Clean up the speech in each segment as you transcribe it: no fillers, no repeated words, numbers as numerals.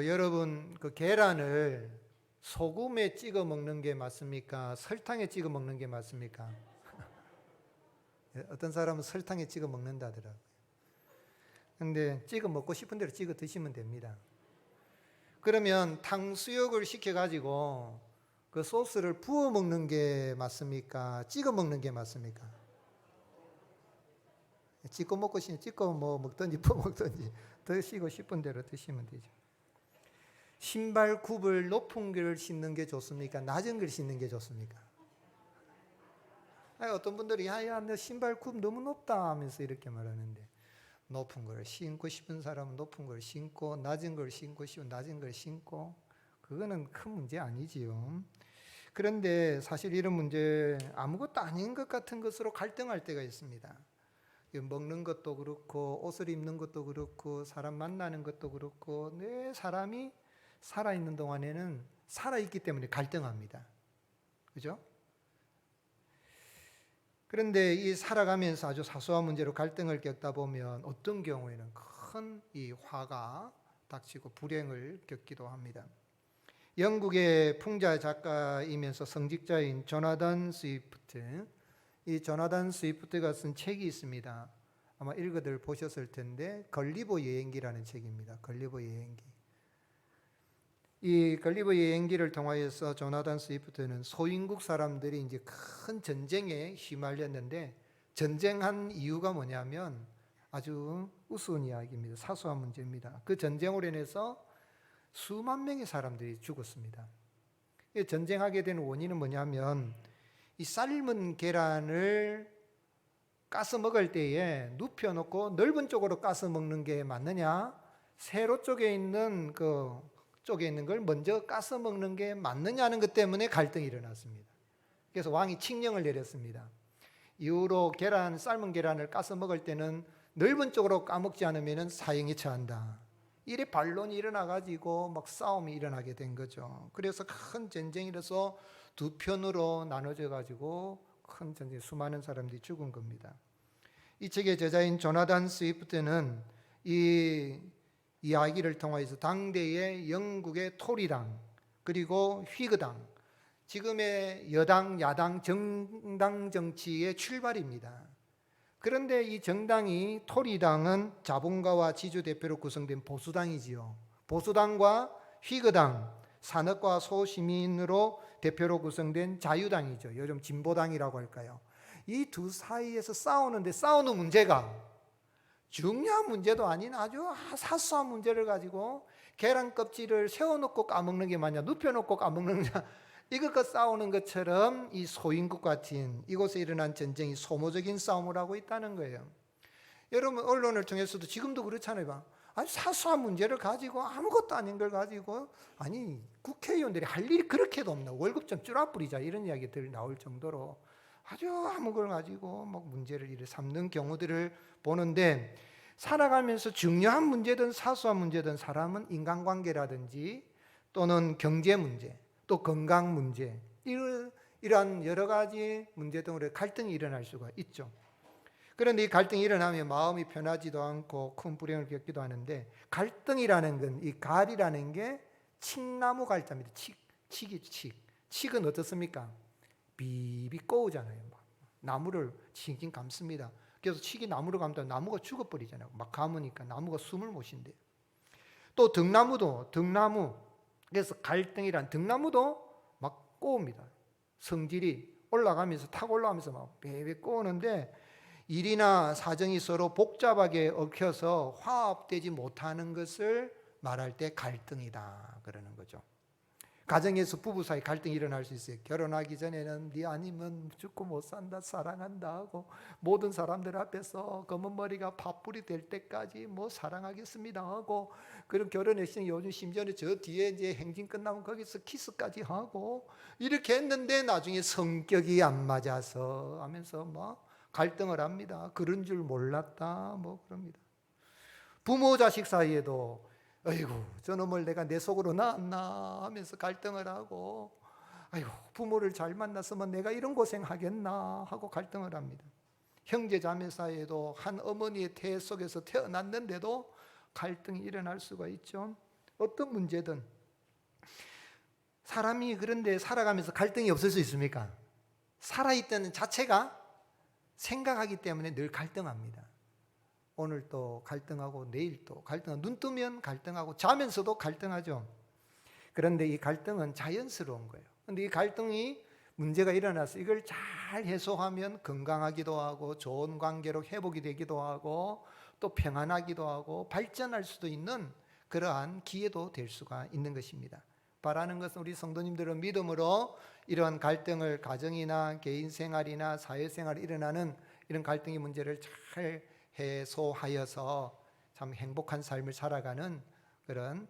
여러분 계란을 소금에 찍어 먹는 게 맞습니까? 설탕에 찍어 먹는 게 맞습니까? 어떤 사람은 설탕에 찍어 먹는다더라고요. 근데 찍어 먹고 싶은 대로 찍어 드시면 됩니다. 그러면 탕수육을 시켜가지고 그 소스를 부어 먹는 게 맞습니까? 찍어 먹는 게 맞습니까? 찍어 먹고 싶으면 찍어 먹든지 부어 먹든지 드시고 싶은 대로 드시면 되죠. 신발 굽을 높은 걸 신는 게 좋습니까? 낮은 걸 신는 게 좋습니까? 어떤 분들이 야야 내 신발 굽 너무 높다 하면서 이렇게 말하는데, 높은 걸 신고 싶은 사람은 높은 걸 신고 낮은 걸 신고 싶으면 낮은 걸 신고, 그거는 큰 문제 아니지요. 그런데 사실 이런 문제 아무것도 아닌 것 같은 것으로 갈등할 때가 있습니다. 먹는 것도 그렇고 옷을 입는 것도 그렇고 사람 만나는 것도 그렇고, 내 사람이 살아있는 동안에는 살아있기 때문에 갈등합니다. 그죠? 그런데 이 살아가면서 아주 사소한 문제로 갈등을 겪다 보면 어떤 경우에는 큰 이 화가 닥치고 불행을 겪기도 합니다. 영국의 풍자 작가이면서 성직자인 조나단 스위프트, 이 조나단 스위프트가 쓴 책이 있습니다. 아마 읽어들 보셨을 텐데 걸리버 여행기라는 책입니다. 걸리버 여행기. 이 걸리버 여행기를 통하여서 조나단 스위프트는 소인국 사람들이 이제 큰 전쟁에 휘말렸는데, 전쟁한 이유가 뭐냐면 아주 우스운 이야기입니다. 사소한 문제입니다. 그 전쟁으로 인해서 수만 명의 사람들이 죽었습니다. 전쟁하게 된 원인은 뭐냐면, 이 삶은 계란을 까서 먹을 때에 눕혀놓고 넓은 쪽으로 까서 먹는 게 맞느냐, 세로 쪽에 있는 걸 먼저 까서 먹는 게 맞느냐는 것 때문에 갈등이 일어났습니다. 그래서 왕이 칙령을 내렸습니다. 이후로 삶은 계란을 까서 먹을 때는 넓은 쪽으로 까먹지 않으면 사형에 처한다. 이래 반론이 일어나가지고 막 싸움이 일어나게 된 거죠. 그래서 큰 전쟁이 일어서 두 편으로 나눠져가지고 큰 전쟁, 수많은 사람들이 죽은 겁니다. 이 책의 저자인 조나단 스위프트는 이 이야기를 통해서 당대의 영국의 토리당 그리고 휘그당, 지금의 여당 야당 정당 정치의 출발입니다. 그런데 이 정당이, 토리당은 자본가와 지주 대표로 구성된 보수당이지요. 보수당과 휘그당, 산업과 소시민으로 대표로 구성된 자유당이죠. 요즘 진보당이라고 할까요? 이 두 사이에서 싸우는데, 싸우는 문제가 중요한 문제도 아닌 아주 사소한 문제를 가지고 계란 껍질을 세워놓고 까먹는 게 맞냐, 눕혀놓고 까먹는 게 이것과 싸우는 것처럼 이 소인국 같은 이곳에 일어난 전쟁이 소모적인 싸움을 하고 있다는 거예요. 여러분 언론을 통해서도 지금도 그렇잖아요. 아주 사소한 문제를 가지고, 아무것도 아닌 걸 가지고, 아니 국회의원들이 할 일이 그렇게도 없나, 월급 좀 줄여버리자, 이런 이야기들이 나올 정도로 아주 아무 걸 가지고 막 문제를 이렇게 삼는 경우들을 보는데, 살아가면서 중요한 문제든 사소한 문제든 사람은 인간관계라든지 또는 경제 문제, 또 건강 문제, 이러한 여러 가지 문제 등으로 갈등이 일어날 수가 있죠. 그런데 이 갈등이 일어나면 마음이 편하지도 않고 큰 불행을 겪기도 하는데, 갈등이라는 건, 이 갈이라는 게 칡나무 갈자입니다. 칡은 어떻습니까? 비비 꼬우잖아요. 나무를 칭칭 감습니다. 그래서 칡이 나무를 감다 나무가 죽어버리잖아요. 막 감으니까 나무가 숨을 못 쉰대요. 또 등나무, 그래서 갈등이란, 등나무도 막 꼬웁니다. 성질이 올라가면서, 탁 올라가면서 막 베베 꼬우는데, 일이나 사정이 서로 복잡하게 얽혀서 화합되지 못하는 것을 말할 때 갈등이다 그러는 거죠. 가정에서 부부 사이 갈등이 일어날 수 있어요. 결혼하기 전에는 네 아니면 죽고 못 산다, 사랑한다 하고, 모든 사람들 앞에서 검은 머리가 팥불이 될 때까지 뭐 사랑하겠습니다 하고, 그럼 결혼했으니 요즘 심지어는 저 뒤에 이제 행진 끝나면 거기서 키스까지 하고, 이렇게 했는데 나중에 성격이 안 맞아서 하면서 막 갈등을 합니다. 그런 줄 몰랐다 뭐 그럽니다. 부모 자식 사이에도 아이고 저놈을 내가 내 속으로 낳았나 하면서 갈등을 하고, 아이고 부모를 잘 만났으면 내가 이런 고생하겠나 하고 갈등을 합니다. 형제 자매 사이에도 한 어머니의 태 속에서 태어났는데도 갈등이 일어날 수가 있죠. 어떤 문제든. 사람이 그런데 살아가면서 갈등이 없을 수 있습니까? 살아있다는 자체가 생각하기 때문에 늘 갈등합니다. 오늘 또 갈등하고 내일 또 갈등하고, 눈 뜨면 갈등하고 자면서도 갈등하죠. 그런데 이 갈등은 자연스러운 거예요. 그런데 이 갈등이 문제가 일어나서 이걸 잘 해소하면 건강하기도 하고 좋은 관계로 회복이 되기도 하고 또 평안하기도 하고 발전할 수도 있는 그러한 기회도 될 수가 있는 것입니다. 바라는 것은 우리 성도님들은 믿음으로 이런 갈등을 가정이나 개인 생활이나 사회생활에 일어나는 이런 갈등의 문제를 잘 해소하여서 참 행복한 삶을 살아가는 그런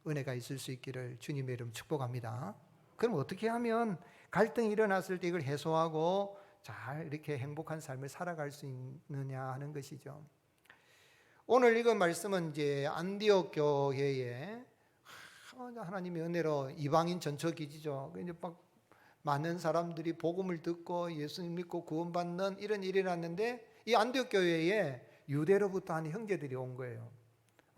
은혜가 있을 수 있기를 주님의 이름 축복합니다. 그럼 어떻게 하면 갈등이 일어났을 때 이걸 해소하고 잘 이렇게 행복한 삶을 살아갈 수 있느냐 하는 것이죠. 오늘 읽은 말씀은 이제 안디옥 교회에 하나님의 은혜로 이방인 전초기지죠. 이제 막 많은 사람들이 복음을 듣고 예수님 믿고 구원받는 이런 일이 일어났는데 이 안디옥 교회에 유대로부터 한 형제들이 온 거예요.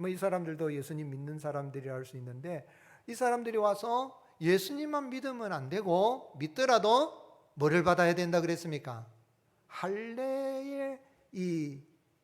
이 사람들도 예수님 믿는 사람들이라 할 수 있는데 이 사람들이 와서 예수님만 믿으면 안 되고 믿더라도 뭐를 받아야 된다 그랬습니까? 할례의 이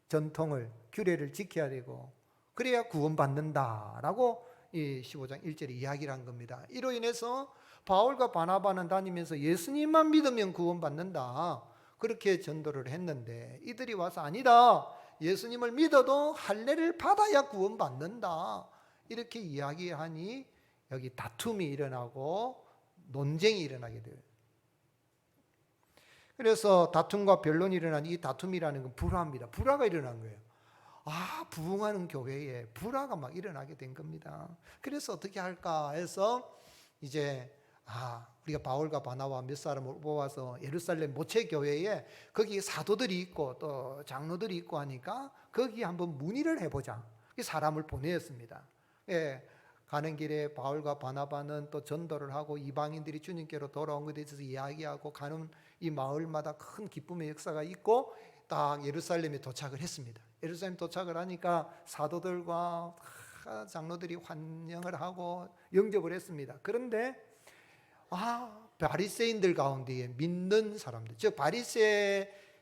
전통을 규례를 지켜야 되고 그래야 구원받는다라고 이 15장 1절에 이야기를 한 겁니다. 이로 인해서 바울과 바나바는 다니면서 예수님만 믿으면 구원받는다 그렇게 전도를 했는데 이들이 와서 아니다, 예수님을 믿어도 할례를 받아야 구원받는다 이렇게 이야기하니 여기 다툼이 일어나고 논쟁이 일어나게 돼요. 그래서 다툼과 변론이 일어난 이 다툼이라는 건 불화입니다. 불화가 일어난 거예요. 부흥하는 교회에 불화가 막 일어나게 된 겁니다. 그래서 어떻게 할까 해서 이제 우리가 바울과 바나바 몇 사람을 뽑아서 예루살렘 모체 교회에 거기 사도들이 있고 또 장로들이 있고 하니까 거기 한번 문의를 해보자. 사람을 보내었습니다. 예, 가는 길에 바울과 바나바는 또 전도를 하고 이방인들이 주님께로 돌아온 것에 대해서 이야기하고 가는 이 마을마다 큰 기쁨의 역사가 있고 딱 예루살렘에 도착을 했습니다. 예루살렘 도착을 하니까 사도들과 장로들이 환영을 하고 영접을 했습니다. 그런데 바리새인들 가운데에 믿는 사람들, 즉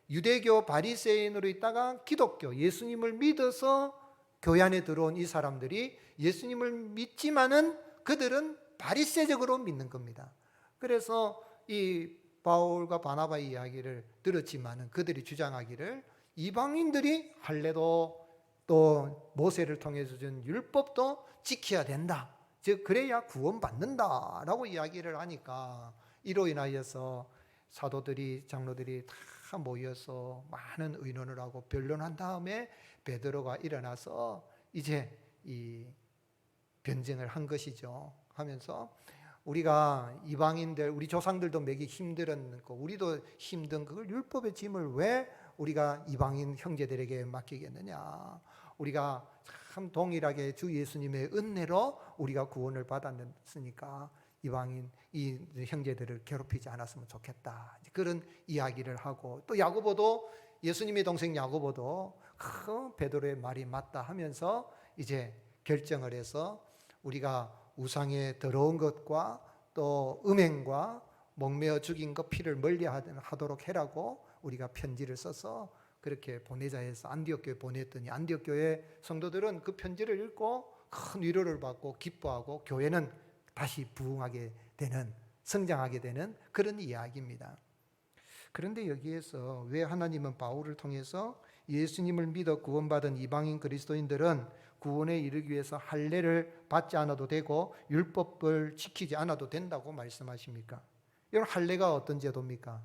유대교 바리새인으로 있다가 기독교 예수님을 믿어서 교회 안에 들어온 이 사람들이 예수님을 믿지만은 그들은 바리새적으로 믿는 겁니다. 그래서 이 바울과 바나바의 이야기를 들었지만은 그들이 주장하기를 이방인들이 할례도 또 모세를 통해서 준 율법도 지켜야 된다. 즉 그래야 구원받는다라고 이야기를 하니까 이로 인하여서 사도들이 장로들이 다 모여서 많은 의논을 하고 변론한 다음에 베드로가 일어나서 이제 이 변증을 한 것이죠. 하면서 우리가 이방인들 우리 조상들도 매기 힘들었고 우리도 힘든 그걸 율법의 짐을 왜 우리가 이방인 형제들에게 맡기겠느냐. 우리가 참 동일하게 주 예수님의 은혜로 우리가 구원을 받았으니까 이방인 이 형제들을 괴롭히지 않았으면 좋겠다. 그런 이야기를 하고 또 야고보도 예수님의 동생 야고보도 베드로의 말이 맞다 하면서 이제 결정을 해서 우리가 우상에 더러운 것과 또 음행과 목매어 죽인 것 피를 멀리하도록 해라고 우리가 편지를 써서 그렇게 보내자 해서 안디옥 교회에 보냈더니 안디옥 교회 성도들은 그 편지를 읽고 큰 위로를 받고 기뻐하고 교회는 다시 부흥하게 되는, 성장하게 되는 그런 이야기입니다. 그런데 여기에서 왜 하나님은 바울을 통해서 예수님을 믿어 구원받은 이방인 그리스도인들은 구원에 이르기 위해서 할례를 받지 않아도 되고 율법을 지키지 않아도 된다고 말씀하십니까? 여러분, 할례가 어떤 제도입니까?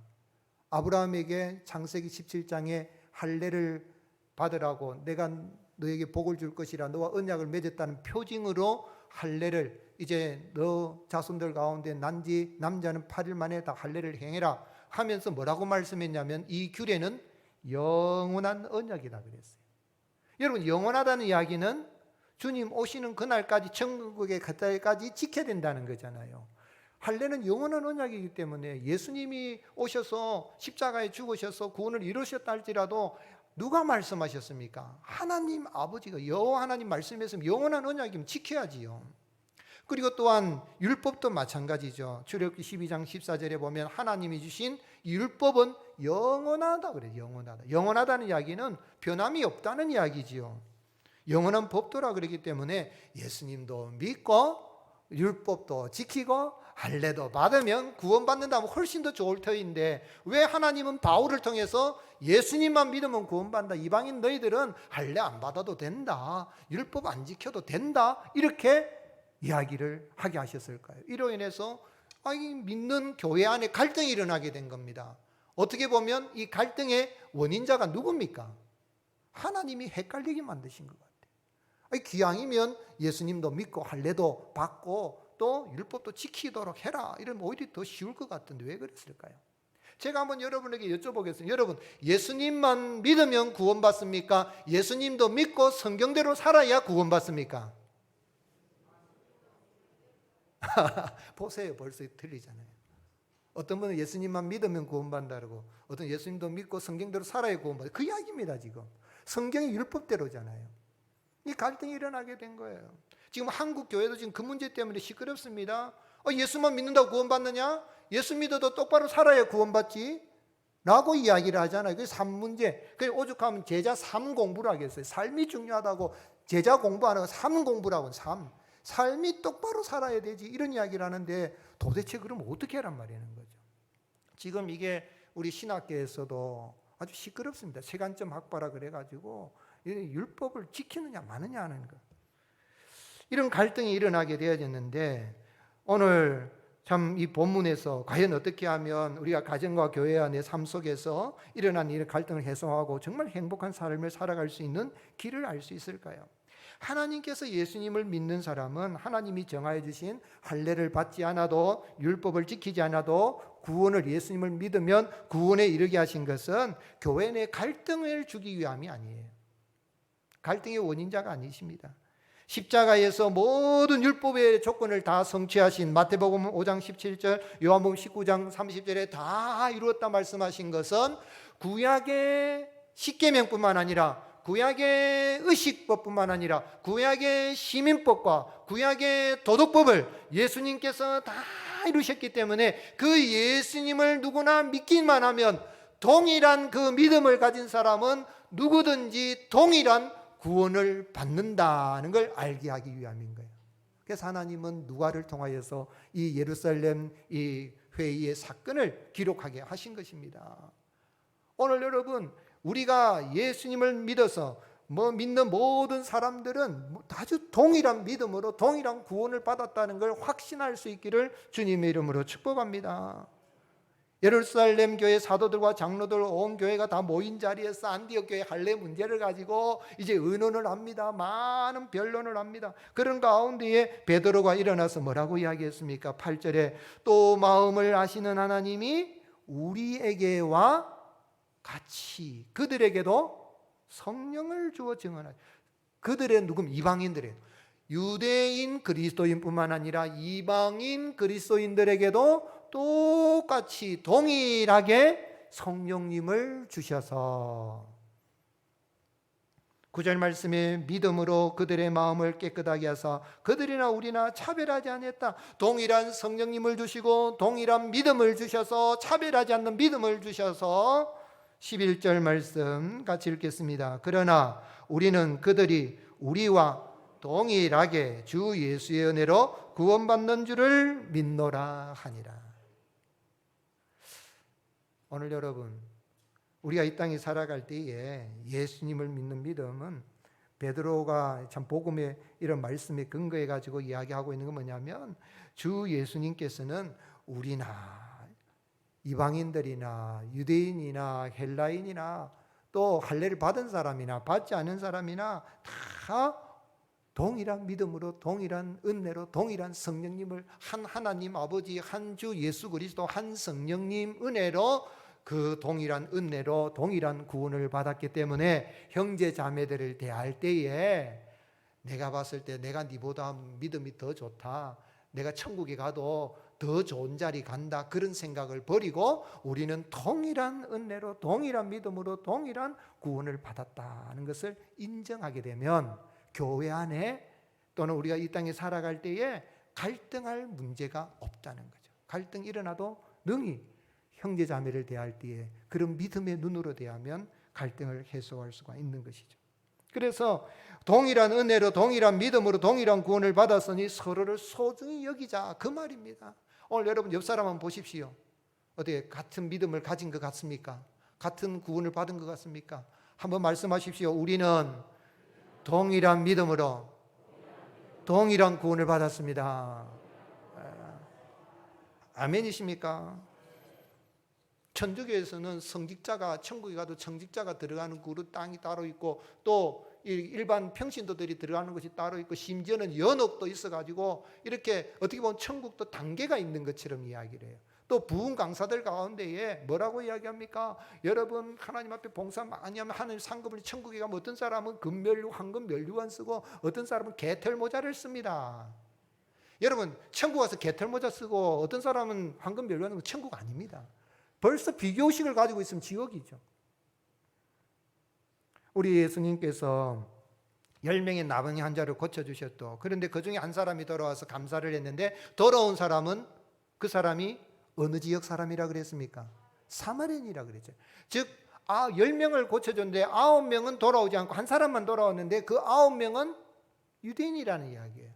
아브라함에게 창세기 17장에 할례를 받으라고 내가 너에게 복을 줄 것이라 너와 언약을 맺었다는 표징으로 할례를 이제 너 자손들 가운데 난지 남자는 8일 만에 다 할례를 행해라 하면서 뭐라고 말씀했냐면 이 규례는 영원한 언약이다 그랬어요. 여러분, 영원하다는 이야기는 주님 오시는 그날까지 천국에 갈 때까지 지켜야 된다는 거잖아요. 할례는 영원한 언약이기 때문에 예수님이 오셔서 십자가에 죽으셔서 구원을 이루셨다 할지라도 누가 말씀하셨습니까? 하나님 아버지가 여호와 하나님 말씀했으면 영원한 언약이면 지켜야지요. 그리고 또한 율법도 마찬가지죠. 출애굽기 12장 14절에 보면 하나님이 주신 율법은 영원하다 그래요. 영원하다. 영원하다는 이야기는 변함이 없다는 이야기지요. 영원한 법도라 그러기 때문에 예수님도 믿고 율법도 지키고 할례도 받으면 구원받는다면 훨씬 더 좋을 터인데, 왜 하나님은 바울을 통해서 예수님만 믿으면 구원받는다, 이방인 너희들은 할례 안 받아도 된다, 율법 안 지켜도 된다, 이렇게 이야기를 하게 하셨을까요? 이로 인해서 믿는 교회 안에 갈등이 일어나게 된 겁니다. 어떻게 보면 이 갈등의 원인자가 누굽니까? 하나님이 헷갈리게 만드신 것 같아요. 기왕이면 예수님도 믿고 할례도 받고 또 율법도 지키도록 해라, 이러면 오히려 더 쉬울 것 같은데 왜 그랬을까요? 제가 한번 여러분에게 여쭤보겠습니다. 여러분, 예수님만 믿으면 구원받습니까? 예수님도 믿고 성경대로 살아야 구원받습니까? 보세요, 벌써 틀리잖아요. 어떤 분은 예수님만 믿으면 구원받는다고, 어떤 예수님도 믿고 성경대로 살아야 구원받아요. 그 이야기입니다. 지금 성경이 율법대로잖아요. 이 갈등이 일어나게 된 거예요. 지금 한국 교회도 지금 그 문제 때문에 시끄럽습니다. 예수만 믿는다고 구원받느냐? 예수 믿어도 똑바로 살아야 구원받지 라고 이야기를 하잖아요. 그게 삶 문제. 그래서 오죽하면 제자 삶 공부를 하겠어요. 삶이 중요하다고 제자 공부 안 하고 삶 공부라고. 삶이 똑바로 살아야 되지, 이런 이야기를 하는데 도대체 그럼 어떻게 하란 말이라는 거죠. 지금 이게 우리 신학계에서도 아주 시끄럽습니다. 세간점 학파라 그래가지고 율법을 지키느냐 마느냐 하는 거, 이런 갈등이 일어나게 되어졌는데, 오늘 참 이 본문에서 과연 어떻게 하면 우리가 가정과 교회 안의 삶 속에서 일어난 이런 갈등을 해소하고 정말 행복한 삶을 살아갈 수 있는 길을 알 수 있을까요? 하나님께서 예수님을 믿는 사람은 하나님이 정하여 주신 할례를 받지 않아도, 율법을 지키지 않아도 구원을, 예수님을 믿으면 구원에 이르게 하신 것은 교회 내 갈등을 주기 위함이 아니에요. 갈등의 원인자가 아니십니다. 십자가에서 모든 율법의 조건을 다 성취하신 마태복음 5장 17절, 요한복음 19장 30절에 다 이루었다 말씀하신 것은 구약의 십계명뿐만 아니라 구약의 의식법뿐만 아니라 구약의 시민법과 구약의 도덕법을 예수님께서 다 이루셨기 때문에 그 예수님을 누구나 믿기만 하면 동일한 그 믿음을 가진 사람은 누구든지 동일한 구원을 받는다는 걸 알게 하기 위함인 거예요. 그래서 하나님은 누가를 통하여서 이 예루살렘 이 회의의 사건을 기록하게 하신 것입니다. 오늘 여러분, 우리가 예수님을 믿어서 믿는 모든 사람들은 아주 동일한 믿음으로 동일한 구원을 받았다는 걸 확신할 수 있기를 주님의 이름으로 축복합니다. 예루살렘 교회 사도들과 장로들 온 교회가 다 모인 자리에서 안디옥 교회 할례 문제를 가지고 이제 의논을 합니다. 많은 변론을 합니다. 그런 가운데에 베드로가 일어나서 뭐라고 이야기했습니까? 8절에 또 마음을 아시는 하나님이 우리에게와 같이 그들에게도 성령을 주어 증언하시. 그들의 누군? 이방인들이에요. 유대인 그리스도인뿐만 아니라 이방인 그리스도인들에게도 똑같이 동일하게 성령님을 주셔서, 9절 말씀에 믿음으로 그들의 마음을 깨끗하게 하사 그들이나 우리나 차별하지 않았다. 동일한 성령님을 주시고 동일한 믿음을 주셔서, 차별하지 않는 믿음을 주셔서 11절 말씀 같이 읽겠습니다. 그러나 우리는 그들이 우리와 동일하게 주 예수의 은혜로 구원받는 줄을 믿노라 하니라. 오늘 여러분, 우리가 이 땅에 살아갈 때에 예수님을 믿는 믿음은 베드로가 참 복음의 이런 말씀에 근거해 가지고 이야기하고 있는 건 뭐냐면, 주 예수님께서는 우리나 이방인들이나 유대인이나 헬라인이나 또 할례를 받은 사람이나 받지 않은 사람이나 다 동일한 믿음으로 동일한 은혜로 동일한 성령님을, 한 하나님 아버지, 한 주 예수 그리스도, 한 성령님 은혜로 그 동일한 은혜로 동일한 구원을 받았기 때문에 형제 자매들을 대할 때에 내가 봤을 때 내가 네보다 믿음이 더 좋다, 내가 천국에 가도 더 좋은 자리 간다, 그런 생각을 버리고 우리는 동일한 은혜로, 동일한 믿음으로, 동일한 구원을 받았다는 것을 인정하게 되면 교회 안에 또는 우리가 이 땅에 살아갈 때에 갈등할 문제가 없다는 거죠. 갈등이 일어나도 능히 형제 자매를 대할 때에 그런 믿음의 눈으로 대하면 갈등을 해소할 수가 있는 것이죠. 그래서 동일한 은혜로, 동일한 믿음으로, 동일한 구원을 받았으니 서로를 소중히 여기자, 그 말입니다. 오늘 여러분 옆 사람 한번 보십시오. 어떻게 같은 믿음을 가진 것 같습니까? 같은 구원을 받은 것 같습니까? 한번 말씀하십시오. 우리는 동일한 믿음으로 동일한 구원을 받았습니다. 아멘이십니까? 천주교에서는 성직자가, 천국에 가도 성직자가 들어가는 그릇 땅이 따로 있고, 또 일반 평신도들이 들어가는 것이 따로 있고, 심지어는 연옥도 있어가지고 이렇게 어떻게 보면 천국도 단계가 있는 것처럼 이야기를 해요. 또 부흥 강사들 가운데에 뭐라고 이야기합니까? 여러분 하나님 앞에 봉사 많이 하면 하나님 상급을, 천국에 가면 어떤 사람은 금면류, 황금 면류관 쓰고 어떤 사람은 개털 모자를 씁니다. 여러분 천국 와서 개털 모자 쓰고 어떤 사람은 황금 면류관 쓰고 천국 아닙니다. 벌써 비교의식을 가지고 있으면 지옥이죠. 우리 예수님께서 10명의 나병 환자를 고쳐주셨도, 그런데 그 중에 한 사람이 돌아와서 감사를 했는데, 돌아온 사람은 그 사람이 어느 지역 사람이라 그랬습니까? 사마리아인이라 그랬죠. 즉 10명을 고쳐줬는데 9명은 돌아오지 않고 한 사람만 돌아왔는데 그 9명은 유대인이라는 이야기예요.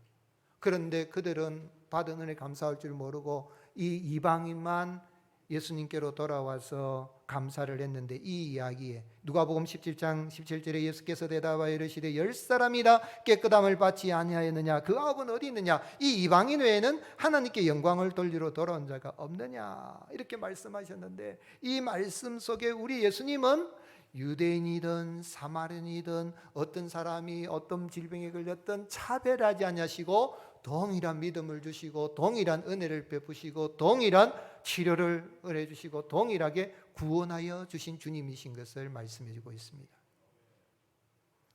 그런데 그들은 받은 은혜 감사할 줄 모르고 이 이방인만 예수님께로 돌아와서 감사를 했는데, 이 이야기에 누가복음 17장 17절에 예수께서 대답하여 이르시되 10사람이나 깨끗함을 받지 아니하였느냐? 그 9은 어디 있느냐? 이 이방인 외에는 하나님께 영광을 돌리러 돌아온 자가 없느냐? 이렇게 말씀하셨는데, 이 말씀 속에 우리 예수님은 유대인이든 사마리아인이든 어떤 사람이 어떤 질병에 걸렸든 차별하지 아니하시고 동일한 믿음을 주시고 동일한 은혜를 베푸시고 동일한 치료를 해주시고 동일하게 구원하여 주신 주님이신 것을 말씀해 주고 있습니다.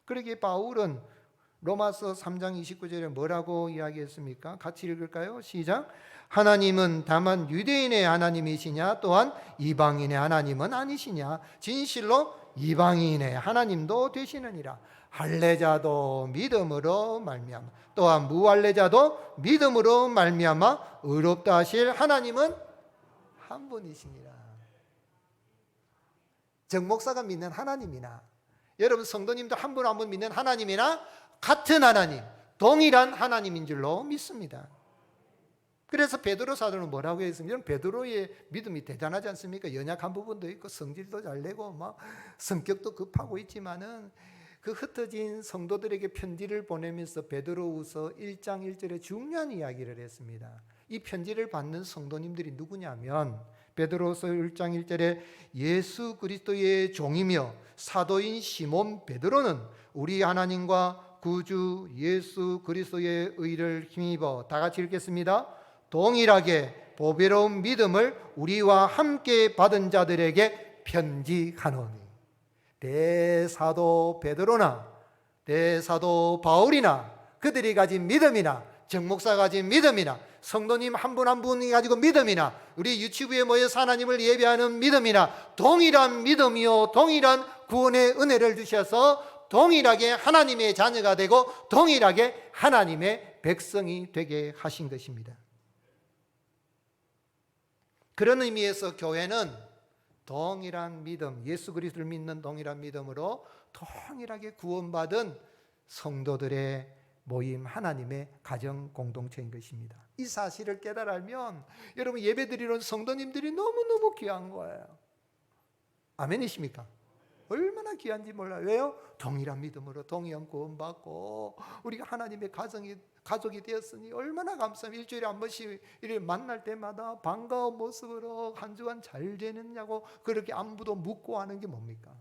그러기에 바울은 로마서 3장 29절에 뭐라고 이야기했습니까? 같이 읽을까요? 시작. 하나님은 다만 유대인의 하나님이시냐? 또한 이방인의 하나님은 아니시냐? 진실로 이방인의 하나님도 되시느니라. 할례자도 믿음으로 말미암아, 또한 무할례자도 믿음으로 말미암아 의롭다 하실 하나님은 한 분이시니라. 정목사가 믿는 하나님이나 여러분 성도님도 한 분 한 분 믿는 하나님이나 같은 하나님, 동일한 하나님인 줄로 믿습니다. 그래서 베드로 사도는 뭐라고 했습니까? 베드로의 믿음이 대단하지 않습니까? 연약한 부분도 있고 성질도 잘 내고 막 성격도 급하고 있지만은 그 흩어진 성도들에게 편지를 보내면서 베드로후서 1장 1절에 중요한 이야기를 했습니다. 이 편지를 받는 성도님들이 누구냐면 베드로후서 1장 1절에 예수 그리스도의 종이며 사도인 시몬 베드로는 우리 하나님과 구주 예수 그리스도의 의를 힘입어, 다 같이 읽겠습니다. 동일하게 보배로운 믿음을 우리와 함께 받은 자들에게 편지하노니, 대사도 베드로나 대사도 바울이나 그들이 가진 믿음이나 정목사가 가진 믿음이나 성도님 한 분 한 분이 가지고 믿음이나 우리 유치부에 모여서 하나님을 예배하는 믿음이나 동일한 믿음이요 동일한 구원의 은혜를 주셔서 동일하게 하나님의 자녀가 되고 동일하게 하나님의 백성이 되게 하신 것입니다. 그런 의미에서 교회는 동일한 믿음, 예수 그리스도를 믿는 동일한 믿음으로 동일하게 구원받은 성도들의 모임, 하나님의 가정 공동체인 것입니다. 이 사실을 깨달으면 여러분 예배드리는 성도님들이 너무너무 귀한 거예요. 아멘이십니까? 얼마나 귀한지 몰라요. 왜요? 동일한 믿음으로 동일한 구원받고 우리가 하나님의 가족이 되었으니 얼마나 감사합니다. 일주일에 한 번씩 이렇게 만날 때마다 반가운 모습으로 한 주간 잘 지냈냐고 그렇게 안부도 묻고 하는 게 뭡니까?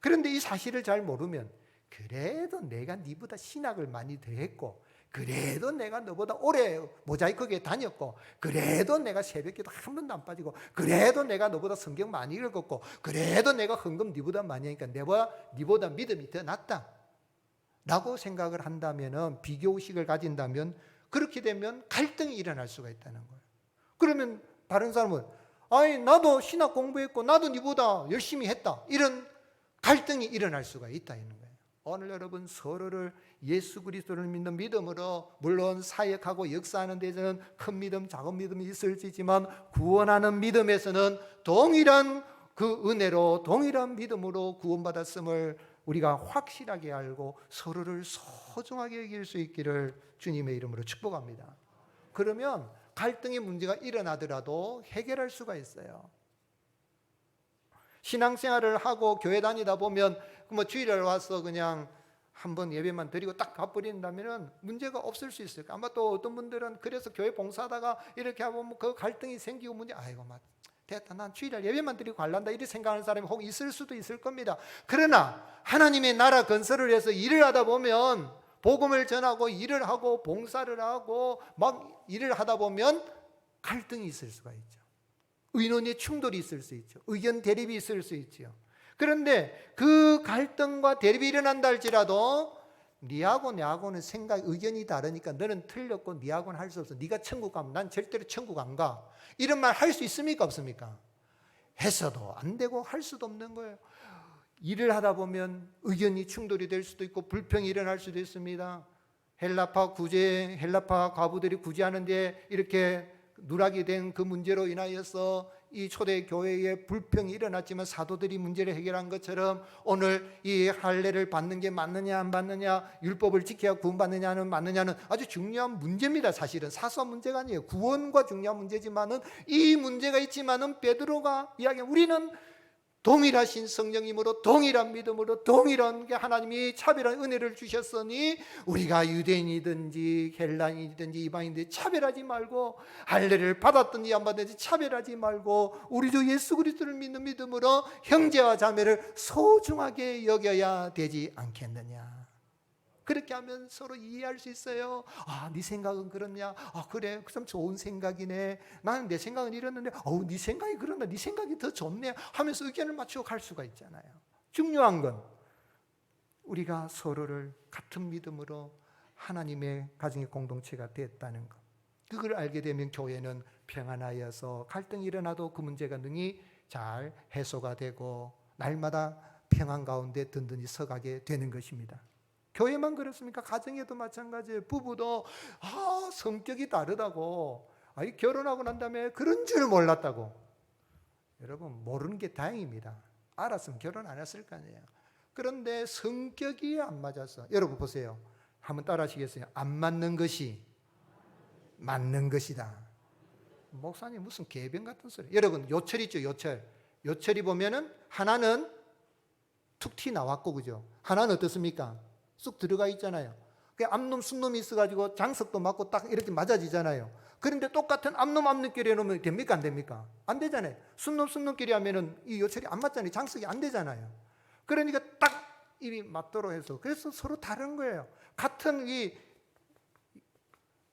그런데 이 사실을 잘 모르면 그래도 내가 네보다 신학을 많이 더 했고, 그래도 내가 너보다 오래 모자이크교회 다녔고, 그래도 내가 새벽기도 한 번도 안 빠지고, 그래도 내가 너보다 성경 많이 읽었고, 그래도 내가 헌금 네보다 많이 하니까 네보다 믿음이 더 낫다 라고 생각을 한다면, 비교의식을 가진다면, 그렇게 되면 갈등이 일어날 수가 있다는 거예요. 그러면 다른 사람은 아니 나도 신학 공부했고 나도 니보다 열심히 했다, 이런 갈등이 일어날 수가 있다 있는 거예요. 오늘 여러분 서로를 예수 그리스도를 믿는 믿음으로, 물론 사역하고 역사하는 데서는 큰 믿음 작은 믿음이 있을 수 있지만 구원하는 믿음에서는 동일한 그 은혜로 동일한 믿음으로 구원받았음을 우리가 확실하게 알고 서로를 소중하게 여길 수 있기를 주님의 이름으로 축복합니다. 그러면 갈등의 문제가 일어나더라도 해결할 수가 있어요. 신앙생활을 하고 교회 다니다 보면 뭐 주일날 와서 그냥 한번 예배만 드리고 딱 가버린다면 문제가 없을 수 있어요. 아마 또 어떤 분들은 그래서 교회 봉사하다가 이렇게 하면 그 갈등이 생기고 문제, 아이고 막 됐다, 난 주일날 예배만 드리고 갈란다, 이렇게 생각하는 사람이 혹 있을 수도 있을 겁니다. 그러나 하나님의 나라 건설을 위해서 일을 하다 보면, 복음을 전하고 일을 하고 봉사를 하고 막 일을 하다 보면 갈등이 있을 수가 있죠. 의논의 충돌이 있을 수 있죠. 의견 대립이 있을 수 있죠. 그런데 그 갈등과 대립이 일어난다 할지라도 네하고 내하고는 생각, 의견이 다르니까 너는 틀렸고 네하고는 할 수 없어, 네가 천국 가면 난 절대로 천국 안 가, 이런 말 할 수 있습니까 없습니까? 해서도 안 되고 할 수도 없는 거예요. 일을 하다 보면 의견이 충돌이 될 수도 있고 불평이 일어날 수도 있습니다. 헬라파 과부들이 구제하는데 이렇게 누락이 된 그 문제로 인하여서 이 초대 교회에 불평이 일어났지만 사도들이 문제를 해결한 것처럼 오늘 이 할례를 받는 게 맞느냐 안 받느냐, 율법을 지켜야 구원받느냐는 맞느냐는 아주 중요한 문제입니다. 사실은 사소한 문제가 아니에요. 구원과 중요한 문제지만은 이 문제가 있지만은 베드로가 이야기한, 우리는 동일하신 성령님으로 동일한 믿음으로 동일한 게 하나님이 차별한 은혜를 주셨으니 우리가 유대인이든지 헬라인이든지 이방인들이 차별하지 말고, 할례를 받았든지 안 받았든지 차별하지 말고 우리 주 예수 그리스도를 믿는 믿음으로 형제와 자매를 소중하게 여겨야 되지 않겠느냐. 그렇게 하면 서로 이해할 수 있어요. 아, 네 생각은 그렇냐? 아, 그래, 참 좋은 생각이네. 나는 내 생각은 이랬는데, 네 생각이 그런다, 네 생각이 더 좋네 하면서 의견을 맞추고 갈 수가 있잖아요. 중요한 건 우리가 서로를 같은 믿음으로 하나님의 가정의 공동체가 됐다는 것. 그걸 알게 되면 교회는 평안하여서 갈등이 일어나도 그 문제가 능히 잘 해소가 되고 날마다 평안 가운데 든든히 서가게 되는 것입니다. 교회만 그렇습니까? 가정에도 마찬가지예요. 부부도 성격이 다르다고, 결혼하고 난 다음에 그런 줄 몰랐다고. 여러분, 모르는 게 다행입니다. 알았으면 결혼 안 했을 거 아니에요. 그런데 성격이 안 맞아서, 여러분 보세요. 한번 따라 하시겠어요? 안 맞는 것이 맞는 것이다. 목사님 무슨 개변 같은 소리. 여러분 요철 있죠, 요철. 요철이 보면은 하나는 툭 튀 나왔고, 그죠? 하나는 어떻습니까? 쑥 들어가 있잖아요. 앞놈 순놈이 있어가지고 장석도 맞고 딱 이렇게 맞아지잖아요. 그런데 똑같은 앞놈끼리 해놓으면 됩니까 안 됩니까? 안 되잖아요. 순놈끼리 하면은 이 요철이 안 맞잖아요. 장석이 안 되잖아요. 그러니까 딱 입이 맞도록 해서, 그래서 서로 다른 거예요. 같은 이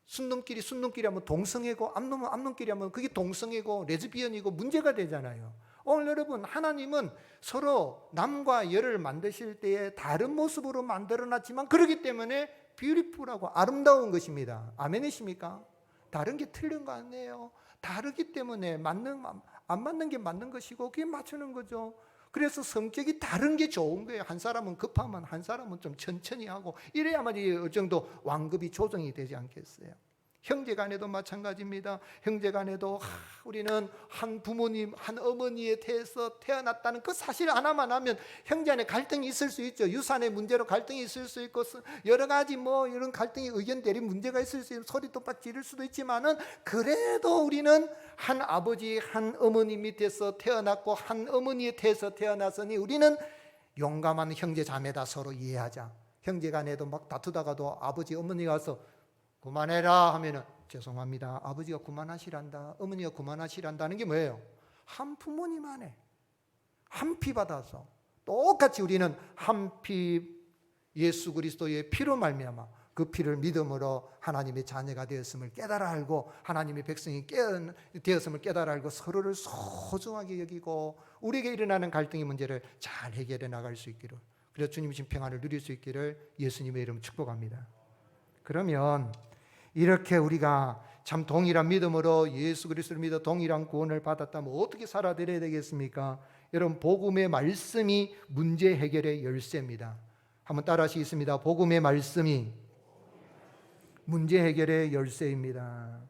순놈끼리 하면 동성애고 앞놈은 앞놈끼리 하면 그게 동성애고 레즈비언이고 문제가 되잖아요. 오늘 여러분, 하나님은 서로 남과 여를 만드실 때에 다른 모습으로 만들어놨지만 그렇기 때문에 뷰티풀하고 아름다운 것입니다. 아멘이십니까? 다른 게 틀린 거 아니에요. 다르기 때문에 안 맞는 게 맞는 것이고 그게 맞추는 거죠. 그래서 성격이 다른 게 좋은 거예요. 한 사람은 급하면 한 사람은 좀 천천히 하고 이래야만 어느 정도 완급이 조정이 되지 않겠어요. 형제간에도 마찬가지입니다. 형제간에도 우리는 한 부모님, 한 어머니에 대해서 태어났다는 그 사실 하나만 하면 형제 안에 갈등이 있을 수 있죠. 유산의 문제로 갈등이 있을 수 있고 여러 가지 이런 갈등이 의견 대립 문제가 있을 수 있고 소리 똑박 지를 수도 있지만은 그래도 우리는 한 아버지, 한 어머니 밑에서 태어났고 한 어머니에 대해서 태어났으니 우리는 용감한 형제 자매다. 서로 이해하자. 형제간에도 막 다투다가도 아버지, 어머니가 와서 그만해라 하면은 죄송합니다. 아버지가 그만하시란다. 어머니가 그만하시란다는 게 뭐예요? 한 부모님 안에 한 피 받아서 똑같이 우리는 한 피 예수 그리스도의 피로 말미암아 그 피를 믿음으로 하나님의 자녀가 되었음을 깨달아 알고 하나님의 백성이 되었음을 깨달아 알고 서로를 소중하게 여기고 우리에게 일어나는 갈등의 문제를 잘 해결해 나갈 수 있기를, 그래서 주님 주신 평안을 누릴 수 있기를 예수님의 이름으로 축복합니다. 그러면 이렇게 우리가 참 동일한 믿음으로 예수 그리스도를 믿어 동일한 구원을 받았다면 어떻게 살아드려야 되겠습니까? 여러분, 복음의 말씀이 문제 해결의 열쇠입니다. 한번 따라 하시겠습니다. 복음의 말씀이 문제 해결의 열쇠입니다.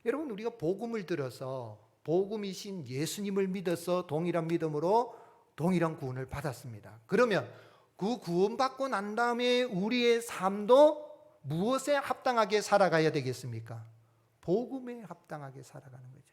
여러분, 우리가 복음을 들어서 복음이신 예수님을 믿어서 동일한 믿음으로 동일한 구원을 받았습니다. 그러면 그 구원받고 난 다음에 우리의 삶도 무엇에 합당하게 살아가야 되겠습니까? 복음에 합당하게 살아가는 거죠.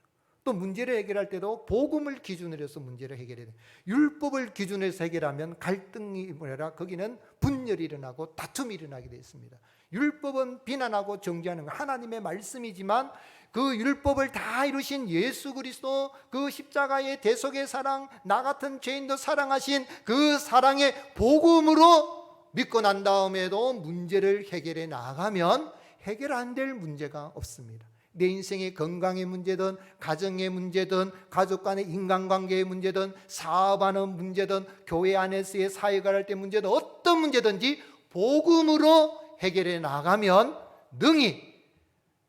또 문제를 해결할 때도 복음을 기준으로 해서 문제를 해결해야 돼요. 율법을 기준으로 해서 해결하면 갈등이 뭐라 거기는 분열이 일어나고 다툼이 일어나게 되어 있습니다. 율법은 비난하고 정죄하는 거, 하나님의 말씀이지만 그 율법을 다 이루신 예수 그리스도, 그 십자가의 대속의 사랑, 나 같은 죄인도 사랑하신 그 사랑의 복음으로 믿고 난 다음에도 문제를 해결해 나가면 해결 안 될 문제가 없습니다. 내 인생의 건강의 문제든, 가정의 문제든, 가족 간의 인간관계의 문제든, 사업하는 문제든, 교회 안에서의 사회가 할 때 문제든, 어떤 문제든지 복음으로 해결해 나가면 능히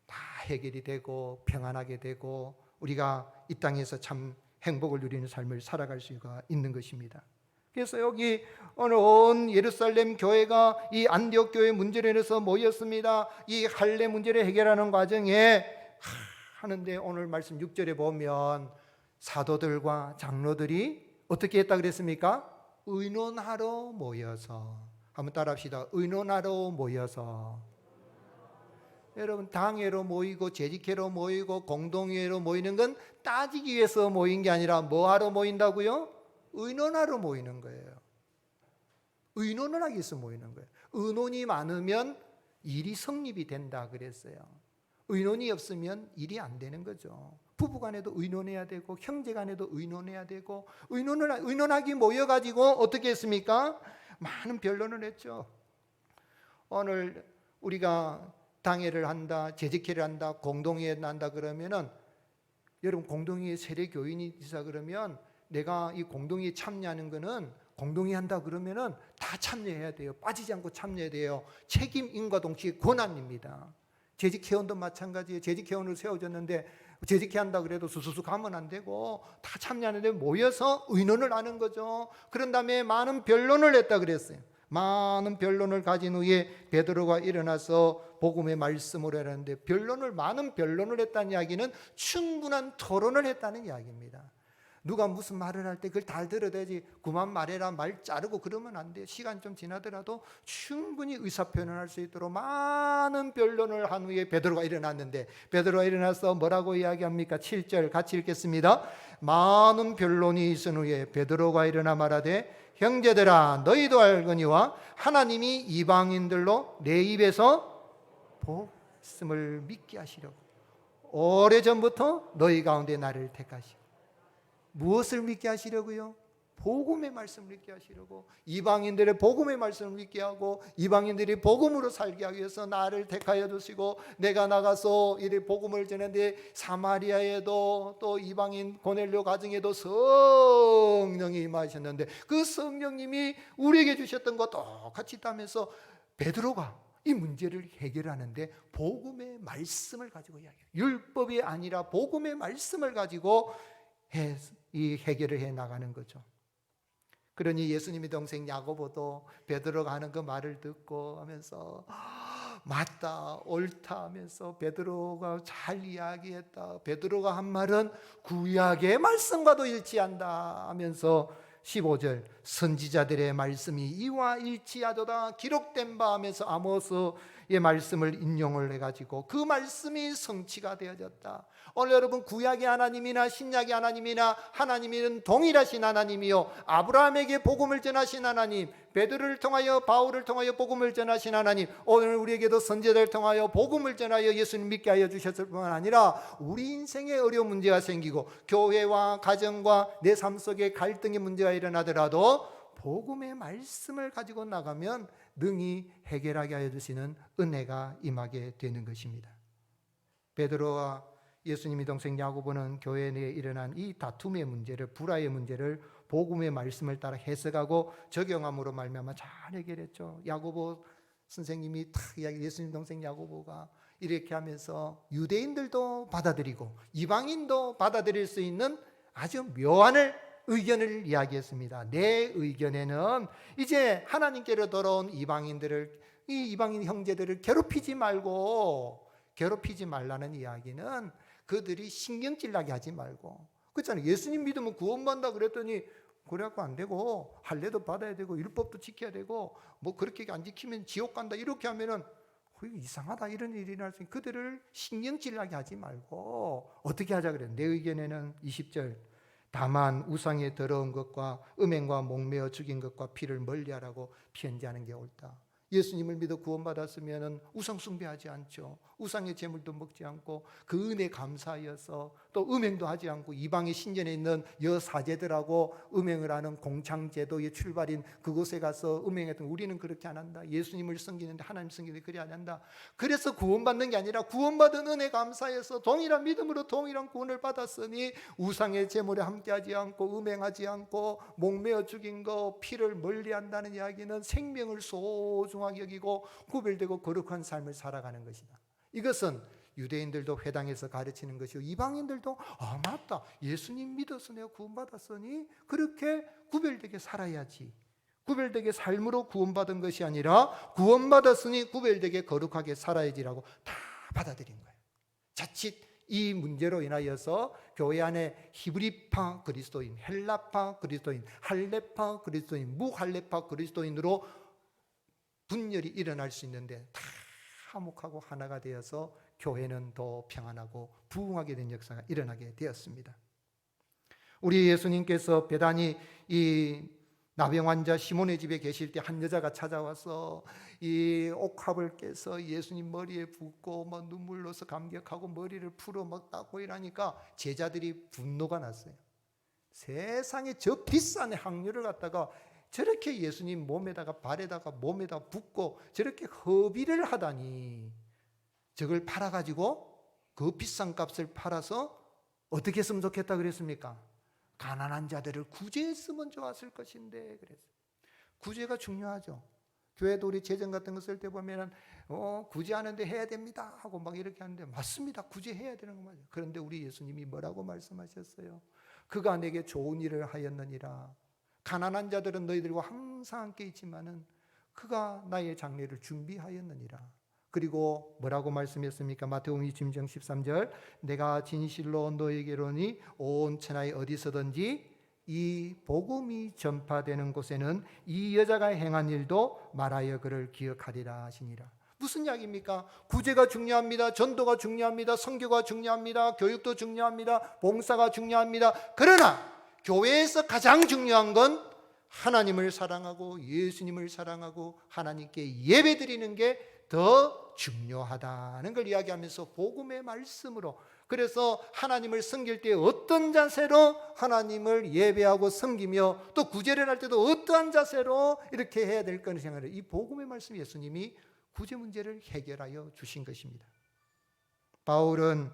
다 해결이 되고 평안하게 되고 우리가 이 땅에서 참 행복을 누리는 삶을 살아갈 수가 있는 것입니다. 그래서 여기 오늘 온 예루살렘 교회가 이 안디옥 교회 문제로 인해서 모였습니다. 이 할례 문제를 해결하는 과정에 하는데 오늘 말씀 6절에 보면 사도들과 장로들이 어떻게 했다 그랬습니까? 의논하러 모여서. 한번 따라합시다. 의논하러 모여서. 여러분, 당회로 모이고 재직회로 모이고 공동회로 모이는 건 따지기 위해서 모인 게 아니라 뭐 하러 모인다고요? 의논하러 모이는 거예요. 의논을 하기 위해서 모이는 거예요. 의논이 많으면 일이 성립이 된다 그랬어요. 의논이 없으면 일이 안 되는 거죠. 부부간에도 의논해야 되고 형제간에도 의논해야 되고 의논하기 모여가지고 어떻게 했습니까? 많은 변론을 했죠. 오늘 우리가 당회를 한다, 재직회를 한다, 공동회를 한다 그러면은 여러분 공동회에 세례 교인이 있어 그러면 내가 이 공동회에 참여하는 거는 공동회 한다 그러면은 다 참여해야 돼요. 빠지지 않고 참여해야 돼요. 책임임과 동시에 권한입니다. 재직회원도 마찬가지예요. 재직회원을 세워줬는데 재직회 한다 그래도 수수수 가면 안 되고 다 참여하는데 모여서 의논을 하는 거죠. 그런 다음에 많은 변론을 했다 그랬어요. 많은 변론을 가진 후에 베드로가 일어나서 복음의 말씀을 하는데 많은 변론을 했다는 이야기는 충분한 토론을 했다는 이야기입니다. 누가 무슨 말을 할 때 그걸 잘 들어야지 그만 말해라 말 자르고 그러면 안 돼요. 시간 좀 지나더라도 충분히 의사표현을 할 수 있도록 많은 변론을 한 후에 베드로가 일어났는데 베드로가 일어나서 뭐라고 이야기합니까? 7절 같이 읽겠습니다. 많은 변론이 있은 후에 베드로가 일어나 말하되 형제들아 너희도 알거니와 하나님이 이방인들로 내 입에서 복음을 믿게 하시려고 오래전부터 너희 가운데 나를 택하시고 무엇을 믿게 하시려고요? 복음의 말씀을 믿게 하시려고 이방인들의 복음의 말씀을 믿게 하고 이방인들이 복음으로 살게 하기 위해서 나를 택하여 주시고 내가 나가서 이 복음을 전하는데 사마리아에도 또 이방인 고넬료 가정에도 성령이 임하셨는데 그 성령님이 우리에게 주셨던 것 똑같이 있다면서 베드로가 이 문제를 해결하는데 복음의 말씀을 가지고 이야기해요. 율법이 아니라 복음의 말씀을 가지고 이 해결을 해 나가는 거죠. 그러니 예수님의 동생 야고보도 베드로가 하는 그 말을 듣고 하면서 맞다 옳다 하면서 베드로가 잘 이야기했다. 베드로가 한 말은 구약의 말씀과도 일치한다 하면서 15절 선지자들의 말씀이 이와 일치하도다 기록된 바 하면서 아모스의 말씀을 인용을 해가지고 그 말씀이 성취가 되어졌다. 오늘 여러분 구약의 하나님이나 신약의 하나님이나 하나님은 동일하신 하나님이요 아브라함에게 복음을 전하신 하나님, 베드로를 통하여 바울을 통하여 복음을 전하신 하나님, 오늘 우리에게도 선지자를 통하여 복음을 전하여 예수님 믿게 하여 주셨을 뿐만 아니라 우리 인생에 어려운 문제가 생기고 교회와 가정과 내 삶 속에 갈등의 문제가 일어나더라도 복음의 말씀을 가지고 나가면 능히 해결하게 하여 주시는 은혜가 임하게 되는 것입니다. 베드로와 예수님의 동생 야고보는 교회 내에 일어난 이 다툼의 문제를, 불화의 문제를 복음의 말씀을 따라 해석하고 적용함으로 말미암아 잘 해결했죠. 야고보 선생님이 탁 이야기, 예수님 동생 야고보가 이렇게 하면서 유대인들도 받아들이고 이방인도 받아들일 수 있는 아주 묘한 의견을 이야기했습니다. 내 의견에는 이제 하나님께로 돌아온 이방인들을, 이 이방인 형제들을 괴롭히지 말라는 이야기는 그들이 신경질 나게 하지 말고, 그렇잖아요. 예수님 믿으면 구원받는다 그랬더니 그래갖고 안 되고, 할례도 받아야 되고 율법도 지켜야 되고, 뭐 그렇게 안 지키면 지옥 간다 이렇게 하면은 이상하다, 이런 일이 일어날 수 있으니 그들을 신경질 나게 하지 말고 어떻게 하자 그래요. 내 의견에는 20절, 다만 우상의 더러운 것과 음행과 목매어 죽인 것과 피를 멀리하라고 편지하는 게 옳다. 예수님을 믿어 구원받았으면 우상 숭배하지 않죠. 우상의 제물도 먹지 않고 그 은혜 감사하여서 또 음행도 하지 않고 이방의 신전에 있는 여사제들하고 음행을 하는 공창제도의 출발인 그곳에 가서 음행했던, 우리는 그렇게 안 한다. 예수님을 섬기는데, 하나님 섬기는데 그래 안 한다. 그래서 구원받는 게 아니라 구원받은 은혜 감사해서 동일한 믿음으로 동일한 구원을 받았으니 우상의 제물에 함께하지 않고 음행하지 않고 목매어 죽인 거 피를 멀리한다는 이야기는 생명을 소중하게 여기고 구별되고 거룩한 삶을 살아가는 것이다. 이것은 유대인들도 회당에서 가르치는 것이고 이방인들도 맞다, 예수님 믿어서 내가 구원받았으니 그렇게 구별되게 살아야지, 구별되게 삶으로 구원받은 것이 아니라 구원받았으니 구별되게 거룩하게 살아야지라고 다 받아들인 거예요. 자칫 이 문제로 인하여서 교회 안에 히브리파 그리스도인, 헬라파 그리스도인, 할례파 그리스도인, 무할례파 그리스도인으로 분열이 일어날 수 있는데 다 화목하고 하나가 되어서 교회는 더 평안하고 부흥하게 된 역사가 일어나게 되었습니다. 우리 예수님께서 베다니 이 나병 환자 시몬의 집에 계실 때 한 여자가 찾아와서 이 옥합을 깨서 예수님 머리에 붓고 막 눈물로서 감격하고 머리를 풀어 막 닦고 이러니까 제자들이 분노가 났어요. 세상에 저 비싼 향유를 갖다가 저렇게 예수님 몸에다가 발에다가 몸에다 붓고 저렇게 허비를 하다니, 저걸 팔아가지고 그 비싼 값을 팔아서 어떻게 했으면 좋겠다 그랬습니까? 가난한 자들을 구제했으면 좋았을 것인데 그랬어요. 구제가 중요하죠. 교회도 우리 재정 같은 거 쓸 때 보면은 구제하는데 해야 됩니다 하고 막 이렇게 하는데, 맞습니다, 구제해야 되는 거 맞아요. 그런데 우리 예수님이 뭐라고 말씀하셨어요? 그가 내게 좋은 일을 하였느니라. 가난한 자들은 너희들과 항상 함께 있지만은 그가 나의 장례를 준비하였느니라. 그리고 뭐라고 말씀했습니까? 마태복음 26장 13절, 내가 진실로 너에게로니 온 천하에 어디서든지 이 복음이 전파되는 곳에는 이 여자가 행한 일도 말하여 그를 기억하리라 하시니라. 무슨 이야기입니까? 구제가 중요합니다. 전도가 중요합니다. 선교가 중요합니다. 교육도 중요합니다. 봉사가 중요합니다. 그러나 교회에서 가장 중요한 건 하나님을 사랑하고 예수님을 사랑하고 하나님께 예배드리는 게 더 중요하다는 걸 이야기하면서 복음의 말씀으로, 그래서 하나님을 섬길 때 어떤 자세로 하나님을 예배하고 섬기며 또 구제를 할 때도 어떠한 자세로 이렇게 해야 될 것인가, 이 복음의 말씀, 예수님이 구제 문제를 해결하여 주신 것입니다. 바울은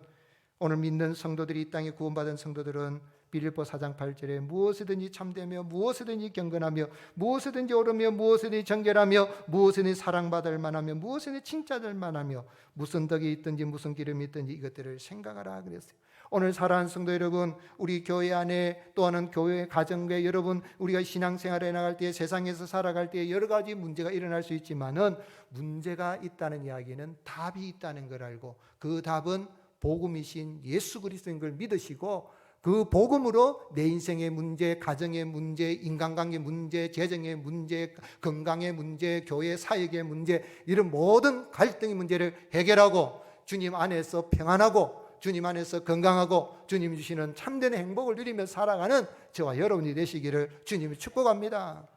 오늘 믿는 성도들이, 이 땅에 구원받은 성도들은 빌립보 4장 8절에 무엇이든지 참되며 무엇이든지 경건하며 무엇이든지 옳으며 무엇이든지 정결하며 무엇이든지 사랑받을 만하며 무엇이든지 칭찬을 만하며 무슨 덕이 있든지 무슨 기름이 있든지 이것들을 생각하라 그랬어요. 오늘 사랑하는 성도 여러분, 우리 교회 안에 또한 교회 가정에 여러분, 우리가 신앙생활에 나갈 때, 세상에서 살아갈 때 여러 가지 문제가 일어날 수 있지만은 문제가 있다는 이야기는 답이 있다는 걸 알고 그 답은 복음이신 예수 그리스도인 걸 믿으시고 그 복음으로 내 인생의 문제, 가정의 문제, 인간관계 문제, 재정의 문제, 건강의 문제, 교회 사역의 문제, 이런 모든 갈등의 문제를 해결하고 주님 안에서 평안하고 주님 안에서 건강하고 주님이 주시는 참된 행복을 누리며 살아가는 저와 여러분이 되시기를 주님이 축복합니다.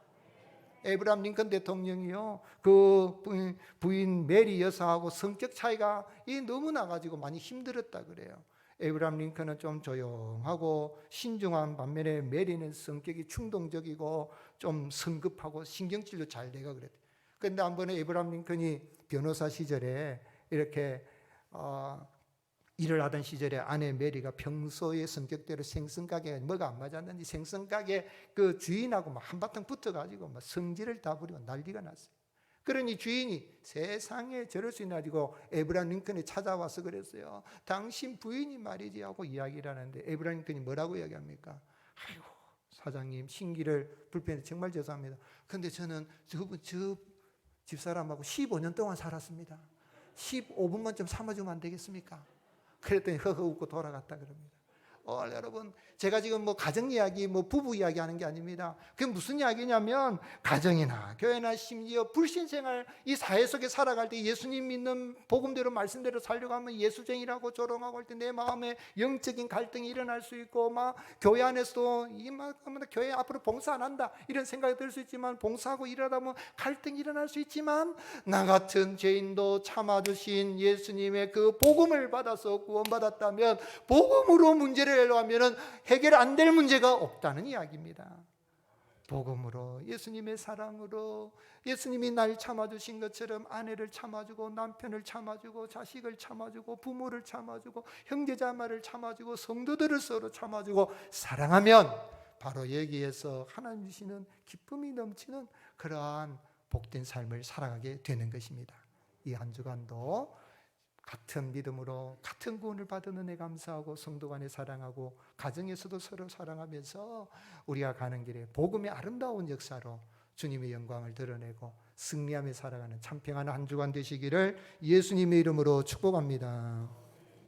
에브라함 링컨 대통령이요, 그 부인 메리 여사하고 성격 차이가 너무 나가지고 많이 힘들었다 그래요. 에브라함 링컨은 좀 조용하고 신중한 반면에 메리는 성격이 충동적이고 좀 성급하고 신경질도 잘 내가 그랬대요. 그런데 한 번에 에브라함 링컨이 변호사 시절에 이렇게 일을 하던 시절에 아내 메리가 평소의 성격대로 생선가게 뭐가 안 맞았는지 생선가게 그 주인하고 막 한바탕 붙어가지고 막 성질을 다 부리고 난리가 났어요. 그러니 주인이 세상에 저럴 수 있나 가지고 에브라임 링컨에 찾아와서 그랬어요. 당신 부인이 말이지 하고 이야기를 하는데 에브라임 링컨이 뭐라고 이야기합니까? 아이고 사장님 신기를 불편해 정말 죄송합니다. 근데 저는 저 집사람하고 15년 동안 살았습니다. 15분만 좀 삼아주면 안 되겠습니까? 그랬더니 허허 웃고 돌아갔다 그럽니다. 여러분 제가 지금 뭐 가정 이야기 뭐 부부 이야기 하는 게 아닙니다. 그게 무슨 이야기냐면 가정이나 교회나 심지어 불신생활 이 사회 속에 살아갈 때 예수님 믿는 복음대로 말씀대로 살려고 하면 예수쟁이라고 조롱하고 할 때 내 마음에 영적인 갈등이 일어날 수 있고 막 교회 안에서도 교회 앞으로 봉사 안 한다 이런 생각이 들 수 있지만 봉사하고 일하다 보면 갈등이 일어날 수 있지만 나 같은 죄인도 참아주신 예수님의 그 복음을 받아서 구원받았다면 복음으로 문제를 하면 해결 안 될 문제가 없다는 이야기입니다. 복음으로 예수님의 사랑으로 예수님이 날 참아주신 것처럼 아내를 참아주고 남편을 참아주고 자식을 참아주고 부모를 참아주고 형제자매를 참아주고 성도들을 서로 참아주고 사랑하면 바로 여기에서 하나님 주시는 기쁨이 넘치는 그러한 복된 삶을 살아가게 되는 것입니다. 이 한 주간도 같은 믿음으로 같은 구원을 받은 은혜 감사하고 성도 간에 사랑하고 가정에서도 서로 사랑하면서 우리가 가는 길에 복음의 아름다운 역사로 주님의 영광을 드러내고 승리하며 살아가는 참 평안한 한 주간 되시기를 예수님의 이름으로 축복합니다.